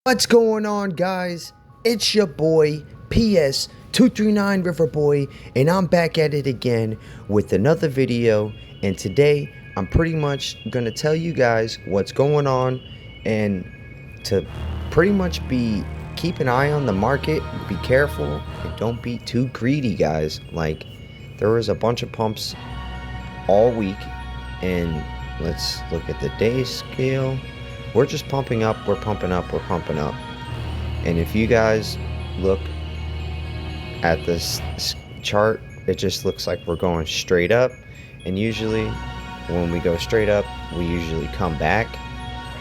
What's going on, guys? It's your boy PS239 Riverboy, and I'm back at it again with another video. And today I'm pretty much gonna tell you guys what's going on, and to pretty much keep an eye on the market, be careful, and don't be too greedy, guys. Like, there was a bunch of pumps all week, and let's look at the day scale. We're just pumping up, we're pumping up, we're pumping up. And if you guys look at this chart, it just looks like we're going straight up. And usually when we go straight up, we usually come back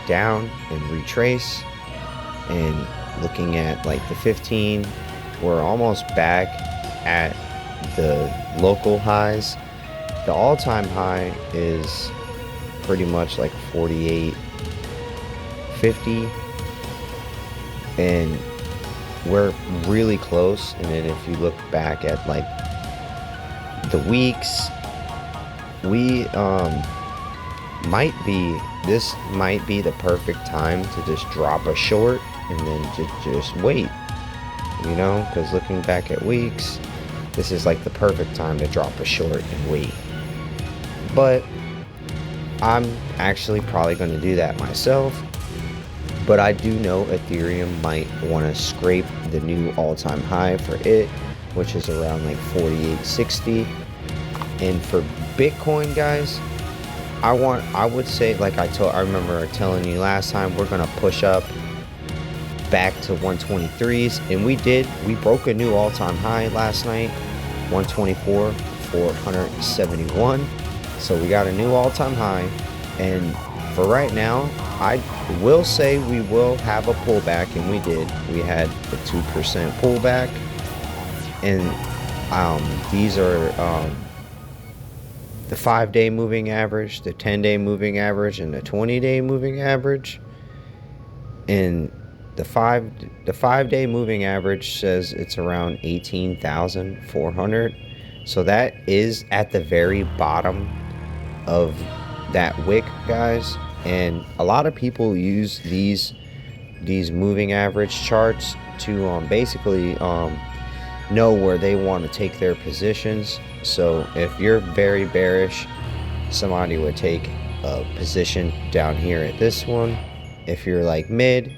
down and retrace. And looking at like the 15, we're almost back at the local highs. The all-time high is pretty much like 48.50, and we're really close. And then if you look back at like the weeks, we this might be the perfect time to just drop a short and then just wait, you know, because looking back at weeks, this is like the perfect time to drop a short and wait. But I'm actually probably going to do that myself. But I do know Ethereum might want to scrape the new all-time high for it, which is around like 48.60. And for Bitcoin, guys, I would say, like I remember telling you last time, we're going to push up back to 123s, and we broke a new all-time high last night, 124,471. So we got a new all-time high, and for right now, I will say we will have a pullback, and we did. We had a 2% pullback, and these are the 5-day moving average, the 10-day moving average, and the 20-day moving average. And the 5-day moving average says it's around 18,400. So that is at the very bottom of that wick, guys. And a lot of people use these moving average charts to basically know where they want to take their positions. So if you're very bearish, somebody would take a position down here at this one. If you're like mid,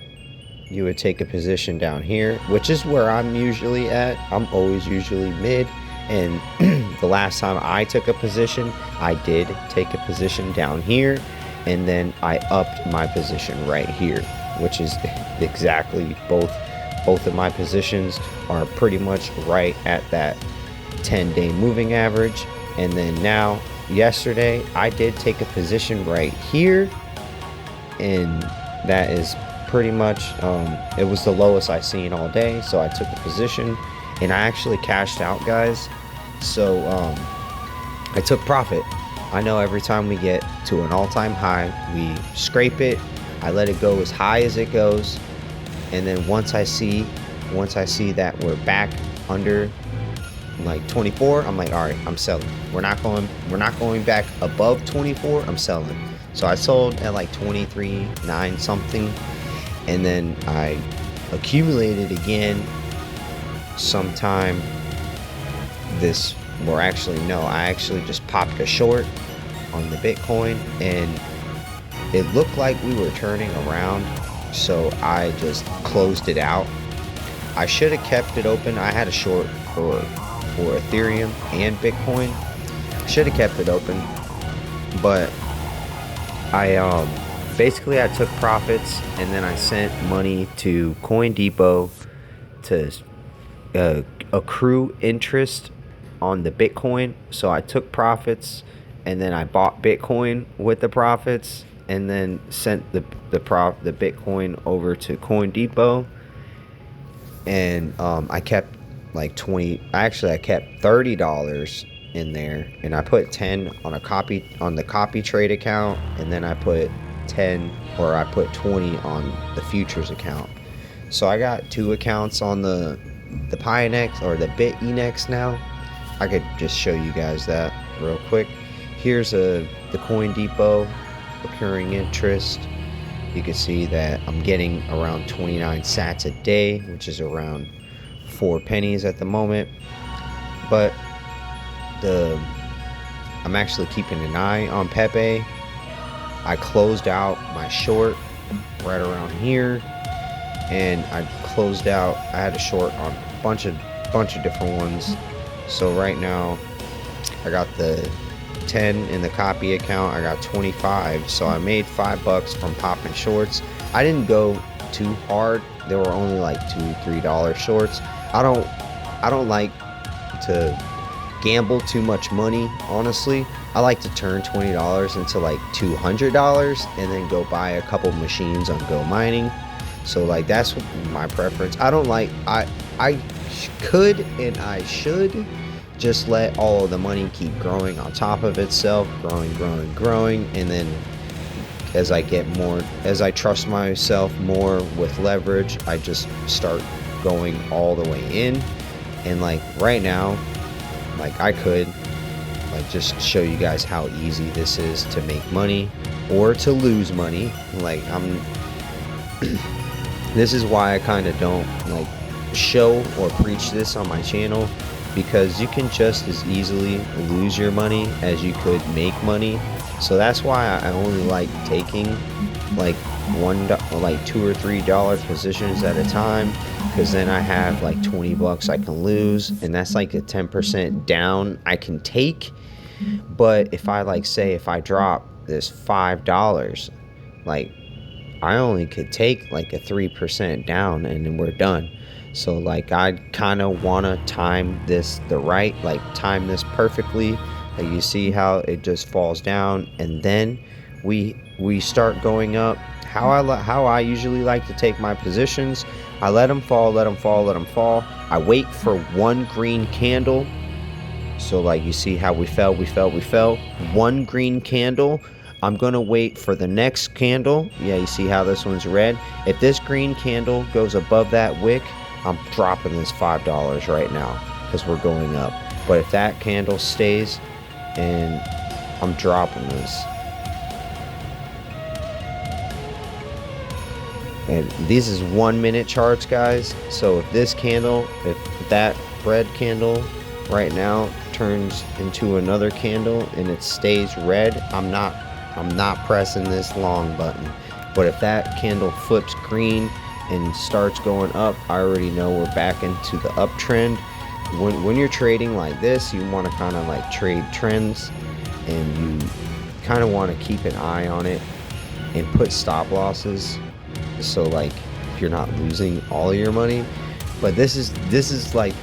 you would take a position down here, which is where I'm usually at. I'm always usually mid. And the last time I took a position, I did take a position down here, and then I upped my position right here, which is exactly both of my positions are pretty much right at that 10-day moving average. And then now, yesterday, I did take a position right here, and that is pretty much it was the lowest I seen all day, so I took a position and I actually cashed out, guys. So I took profit. I know every time we get to an all-time high, we scrape it. I let it go as high as it goes, and then once I see that we're back under like 24, I'm like, all right, I'm selling. We're not going back above 24. I'm selling. So I sold at like 23.9 something, and then I accumulated again sometime this, or actually no, I actually just popped a short on the Bitcoin, and it looked like we were turning around, so I just closed it out. I should have kept it open. I had a short for Ethereum and Bitcoin. Should have kept it open, but I basically I took profits, and then I sent money to Coin Depot to accrue interest on the Bitcoin. So I took profits, and then I bought Bitcoin with the profits, and then sent the Bitcoin over to Coin Depot. And I kept like I kept $30 in there, and I put 10 on the copy trade account, and then I put 20 on the futures account. So I got two accounts on the Pinex or the BitEnex now. I could just show you guys that real quick. Here's the Coin Depot accruing interest. you can see that I'm getting around 29 sats a day, which is around 4 pennies at the moment. But I'm actually keeping an eye on Pepe. I closed out my short right around here, and I had a short on a bunch of different ones. So right now I got the 10 in the copy account, I got 25, so I made $5 from popping shorts. I didn't go too hard. There were only like $2-3 shorts. I don't like to gamble too much money, honestly. I like to turn $20 into like $200 and then go buy a couple machines on Go Mining. So like that's my preference. I don't like I could and I should just let all of the money keep growing on top of itself, growing, and then as I trust myself more with leverage, I just start going all the way in. And like right now, like I could like just show you guys how easy this is to make money or to lose money. Like this is why I kind of don't like show or preach this on my channel, because you can just as easily lose your money as you could make money. So that's why I only like taking like $2 or $3 positions at a time, because then I have like $20 I can lose, and that's like a 10% down I can take. But if I if I drop this $5, like I only could take like a 3% down and then we're done. So like I kind of want to time this time this perfectly. Like you see how it just falls down, and then we start going up. How I usually like to take my positions, I let them fall. I wait for one green candle. So like you see how we fell. One green candle. I'm gonna wait for the next candle. Yeah, you see how this one's red? If this green candle goes above that wick, I'm dropping this $5 right now because we're going up. But if that candle stays, and I'm dropping this. And these is 1 minute charts, guys. So if that red candle right now turns into another candle and it stays red, I'm not pressing this long button. But if that candle flips green and starts going up, I already know we're back into the uptrend. When you're trading like this, you want to kind of like trade trends, and you kind of want to keep an eye on it and put stop losses, so like if you're not losing all of your money. But this is like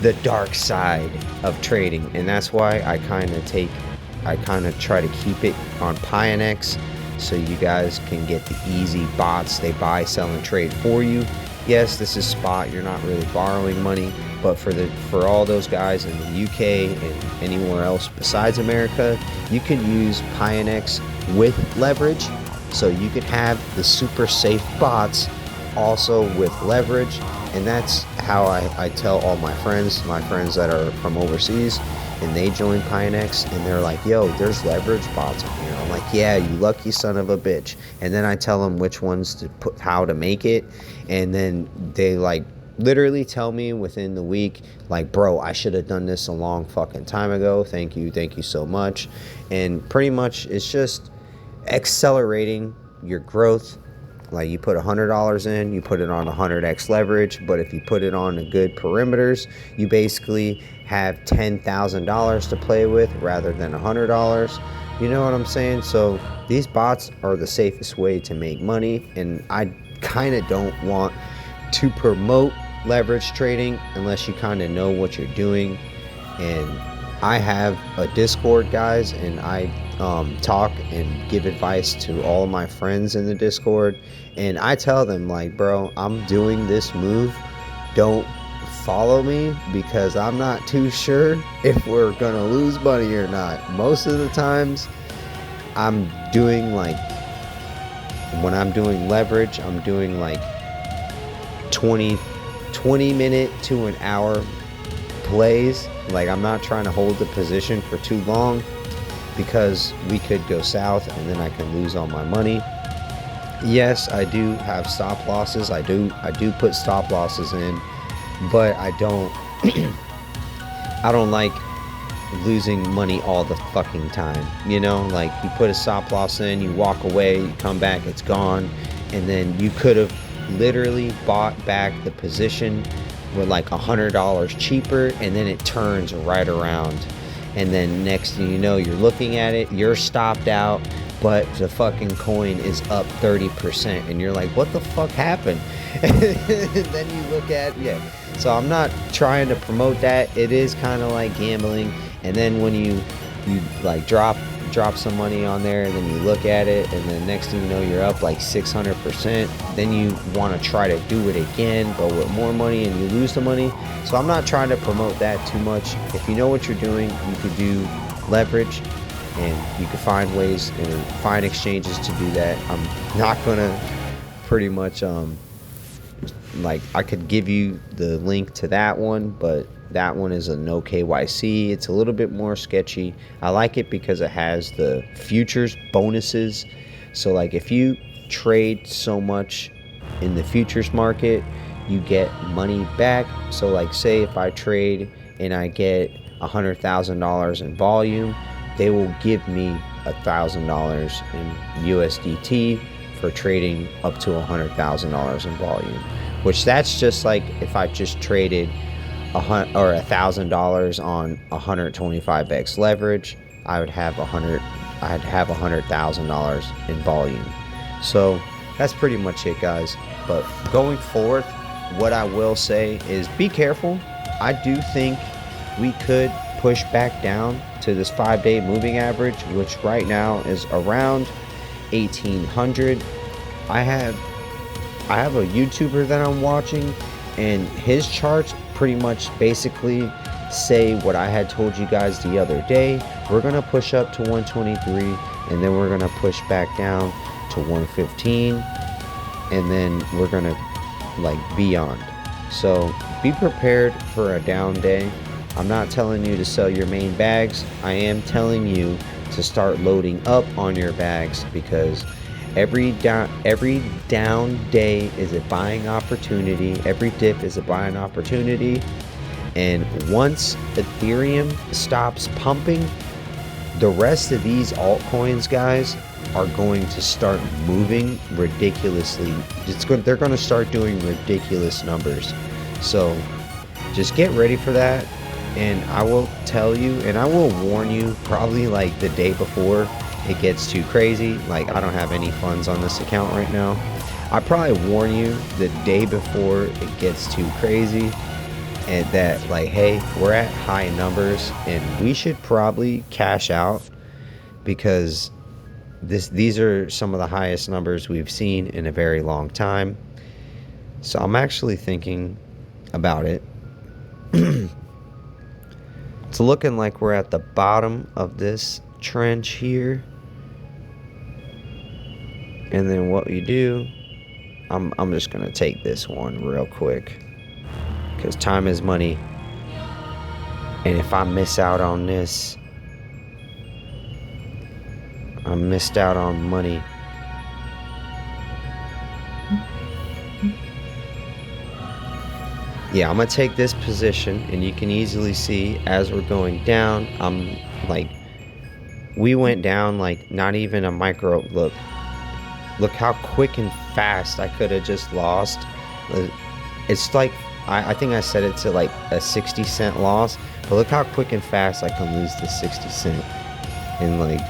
the dark side of trading, and that's why I kind of try to keep it on Pionex, so you guys can get the easy bots. They buy, sell, and trade for you. Yes, this is spot. You're not really borrowing money, but for all those guys in the UK and anywhere else besides America, you can use Pionex with leverage. So you could have the super safe bots also with leverage. And that's how I tell all my friends that are from overseas, and they join Pionex, and they're like, yo, there's leverage bots on here. I'm like, yeah, you lucky son of a bitch. And then I tell them which ones to put, how to make it, and then they like literally tell me within the week, like, bro, I should have done this a long fucking time ago. Thank you so much. And pretty much it's just accelerating your growth. Like you put $100 in, you put it on 100x leverage, but if you put it on a good perimeters, you basically have $10,000 to play with rather than $100. You know what I'm saying? So these bots are the safest way to make money, and I kind of don't want to promote leverage trading unless you kind of know what you're doing. And I have a Discord, guys, and I talk and give advice to all of my friends in the Discord, and I tell them like, bro, I'm doing this move, don't follow me, because I'm not too sure if we're gonna lose money or not. Most of the times I'm doing like, when I'm doing leverage, I'm doing like 20 minute to an hour plays. Like I'm not trying to hold the position for too long, because we could go south and then I can lose all my money. Yes, I do have stop losses. I do put stop losses in, but I don't like losing money all the fucking time. You know, like you put a stop loss in, you walk away, you come back, it's gone, and then you could have literally bought back the position with like $100 cheaper, and then it turns right around. And then next thing you know, you're looking at it, you're stopped out, but the fucking coin is up 30%, and you're like, what the fuck happened? And then you look at, yeah. So I'm not trying to promote that. It is kind of like gambling. And then when you like drop some money on there, and then you look at it, and then next thing you know, you're up like 600%. Then you want to try to do it again, but with more money, and you lose the money. So I'm not trying to promote that too much. If you know what you're doing, you could do leverage, and you can find ways and find exchanges to do that. I'm not gonna pretty much like, I could give you the link to that one, but that one is a no KYC. It's a little bit more sketchy. I like it because it has the futures bonuses. So like if you trade so much in the futures market, you get money back. So like say if I trade and I get $100,000 in volume, they will give me $1,000 in USDT for trading up to $100,000 in volume. Which that's just like if I just traded $1,000 on 125x leverage, I'd have $100,000 in volume. So that's pretty much it, guys. But going forward, what I will say is be careful. I do think we could push back down to this 5-day moving average, which right now is around 1800. I have a YouTuber that I'm watching, and his charts pretty much basically say what I had told you guys the other day. We're gonna push up to 123, and then we're gonna push back down to 115, and then we're gonna like beyond. So be prepared for a down day. I'm not telling you to sell your main bags. I am telling you to start loading up on your bags, because every down day is a buying opportunity. Every dip is a buying opportunity. And once Ethereum stops pumping, the rest of these altcoins, guys, are going to start moving ridiculously. They're going to start doing ridiculous numbers. So just get ready for that. And I will tell you, and I will warn you probably like the day before it gets too crazy. Like, I don't have any funds on this account right now. I probably warn you the day before it gets too crazy, and that like, hey, we're at high numbers and we should probably cash out, because these are some of the highest numbers we've seen in a very long time. So I'm actually thinking about it. It's looking like we're at the bottom of this trench here. And then what we do, I'm just gonna take this one real quick, because time is money. And if I miss out on this, I missed out on money. Yeah, I'm gonna take this position, and you can easily see as we're going down, I'm like, we went down like not even a micro. Look how quick and fast I could have just lost. It's like, I think I set it to like a 60-cent loss, but look how quick and fast I can lose the 60 cent. And like,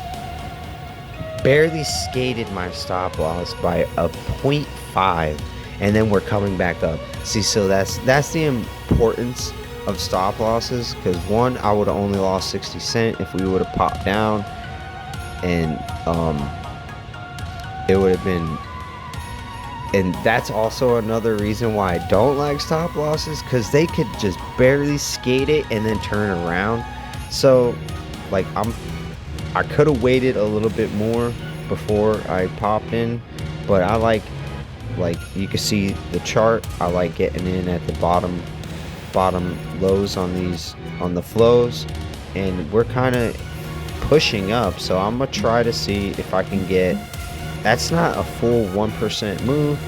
barely skated my stop loss by a 0.5, and then we're coming back up. See, so that's the importance of stop losses, because one, I would have only lost 60 cent if we would have popped down, and it would have been. And that's also another reason why I don't like stop losses, because they could just barely skate it and then turn around. So like, I could have waited a little bit more before I popped in, but I like you can see the chart, I like getting in at the bottom lows on the flows, and we're kind of pushing up. So I'm gonna try to see if I can get That's not a full 1% move,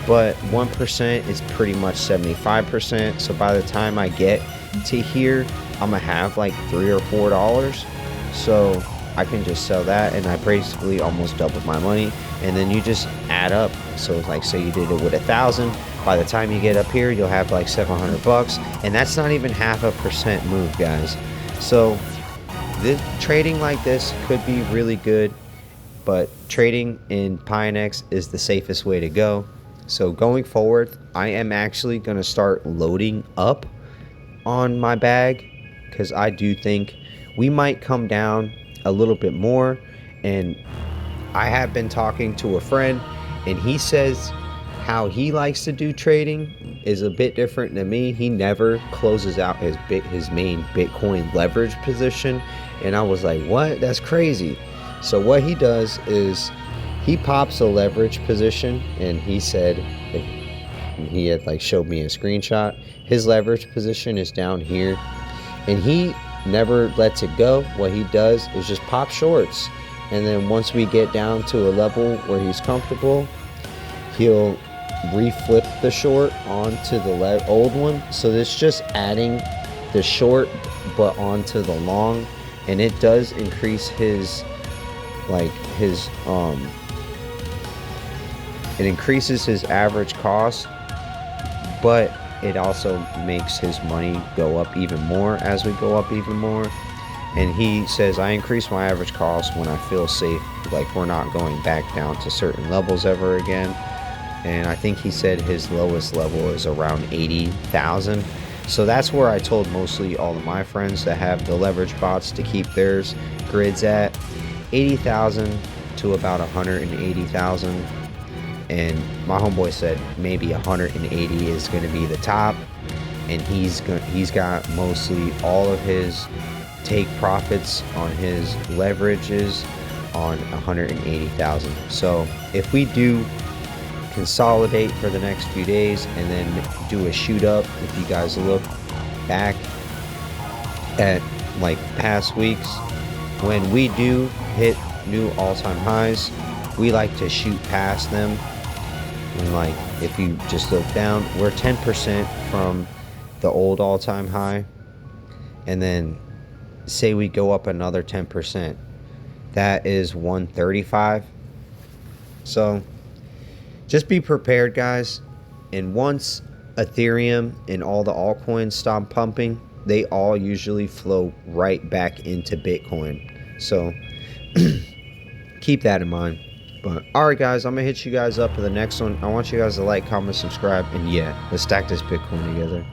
but 1% is pretty much 75%. So by the time I get to here, I'm gonna have like $3 or $4. So I can just sell that, and I basically almost doubled my money. And then you just add up. So like, say you did it with 1,000. By the time you get up here, you'll have like $700, and that's not even half a percent move, guys. So this trading like this could be really good, but trading in Pionex is the safest way to go. So going forward, I am actually going to start loading up on my bag, because I do think we might come down a little bit more. And I have been talking to a friend, and he says how he likes to do trading is a bit different than me. He never closes out his main Bitcoin leverage position. And I was like, what? That's crazy. So what he does is he pops a leverage position, and he said, he had like showed me a screenshot. His leverage position is down here, and he never lets it go. What he does is just pop shorts, and then once we get down to a level where he's comfortable, he'll reflip the short onto the old one. So it's just adding the short but onto the long, and it does increase his it increases his average cost, but it also makes his money go up even more as we go up even more. And he says, I increase my average cost when I feel safe, like we're not going back down to certain levels ever again. And I think he said his lowest level is around 80,000. So that's where I told mostly all of my friends that have the leverage bots to keep theirs grids at 80,000 to about 180,000. And my homeboy said maybe 180 is going to be the top, and he's got mostly all of his take profits on his leverages on 180,000. So if we do consolidate for the next few days and then do a shoot up, if you guys look back at like past weeks, when we do hit new all-time highs, we like to shoot past them. And like, if you just look down, we're 10% from the old all-time high, and then say we go up another 10%, that is 135. So just be prepared, guys. And once Ethereum and all the altcoins stop pumping, they all usually flow right back into Bitcoin. So keep that in mind. But alright, guys, I'm gonna hit you guys up for the next one. I want you guys to like, comment, subscribe, and yeah, let's stack this Bitcoin together.